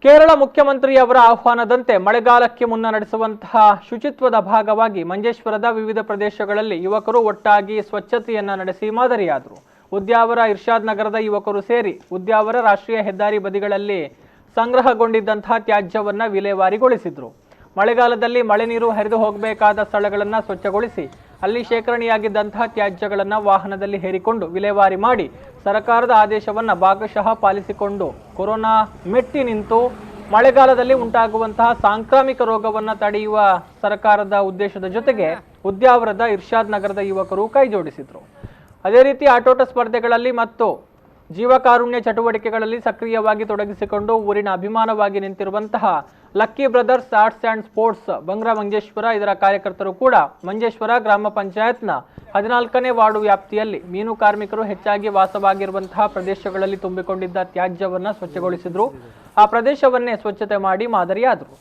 ಕೇರಳ ಮುಖ್ಯಮಂತ್ರಿಯವರ ಆಹ್ವಾನದಂತೆ ಮಳೆಗಾಲಕ್ಕೆ ಮುನ್ನ ನಡೆಸುವಂತಹ ಶುಚಿತ್ವದ ಭಾಗವಾಗಿ ಮಂಜೇಶ್ವರದ ವಿವಿಧ ಪ್ರದೇಶಗಳಲ್ಲಿ ಯುವಕರು ಒಟ್ಟಾಗಿ ಸ್ವಚ್ಛತೆಯನ್ನ ನಡೆಸಿ ಮಾದರಿಯಾದರು. ಉದ್ಯಾವರ ಇರ್ಷಾದ್ ನಗರದ ಯುವಕರು ಸೇರಿ ಉದ್ಯಾವರ ರಾಷ್ಟ್ರೀಯ ಹೆದ್ದಾರಿ ಬದಿಗಳಲ್ಲಿ ಸಂಗ್ರಹಗೊಂಡಿದ್ದಂತಹ ತ್ಯಾಜ್ಯವನ್ನ ವಿಲೇವಾರಿಗೊಳಿಸಿದ್ರು. ಮಳೆಗಾಲದಲ್ಲಿ ಮಳೆ ನೀರು ಹರಿದು ಹೋಗಬೇಕಾದ ಸ್ಥಳಗಳನ್ನು ಸ್ವಚ್ಛಗೊಳಿಸಿ ಅಲ್ಲಿ ಶೇಖರಣೆಯಾಗಿದ್ದಂತಹ ತ್ಯಾಜ್ಯಗಳನ್ನು ವಾಹನದಲ್ಲಿ ಹೇರಿಕೊಂಡು ವಿಲೇವಾರಿ ಮಾಡಿ ಸರ್ಕಾರದ ಆದೇಶವನ್ನು ಭಾಗಶಃ ಪಾಲಿಸಿಕೊಂಡು ಕೊರೋನಾ ಮೆಟ್ಟಿ ನಿಂತು ಮಳೆಗಾಲದಲ್ಲಿ ಉಂಟಾಗುವಂತಹ ಸಾಂಕ್ರಾಮಿಕ ರೋಗವನ್ನು ತಡೆಯುವ ಸರ್ಕಾರದ ಉದ್ದೇಶದ ಜೊತೆಗೆ ಉದ್ಯಾವರದ ಇರ್ಷಾದ್ ನಗರದ ಯುವಕರು ಕೈಜೋಡಿಸಿದ್ರು. ಅದೇ ರೀತಿ ಆಟೋಟ ಸ್ಪರ್ಧೆಗಳಲ್ಲಿ ಮತ್ತು ಜೀವಕಾರುಣ್ಯ ಚಟುವಟಿಕೆಗಳಲ್ಲಿ ಸಕ್ರಿಯವಾಗಿ ತೊಡಗಿಸಿಕೊಂಡು ಊರಿನ ಅಭಿಮಾನವಾಗಿ ನಿಂತಿರುವಂತಹ lucky brothers arts and sports Bangra Manjeshwar ಇದರ ಕಾರ್ಯಕರ್ತರು ಕೂಡ ಮಂಜೇಶ್ವರ ಗ್ರಾಮ ಪಂಚಾಯತ್ನ 14ನೇ ವಾರ್ಡು ವ್ಯಾಪ್ತಿಯಲ್ಲಿ ಮೀನು ಕಾರ್ಮಿಕರು ಹೆಚ್ಚಾಗಿ ವಾಸವಾಗಿರುವಂತಹ ಪ್ರದೇಶಗಳಲ್ಲಿ ತುಂಬಿಕೊಂಡಿದ್ದ ತ್ಯಾಜ್ಯವನ್ನು ಸ್ವಚ್ಛಗೊಳಿಸಿದ್ರು. ಆ ಪ್ರದೇಶವನ್ನೇ ಸ್ವಚ್ಛತೆ ಮಾಡಿ ಮಾದರಿಯಾದರು.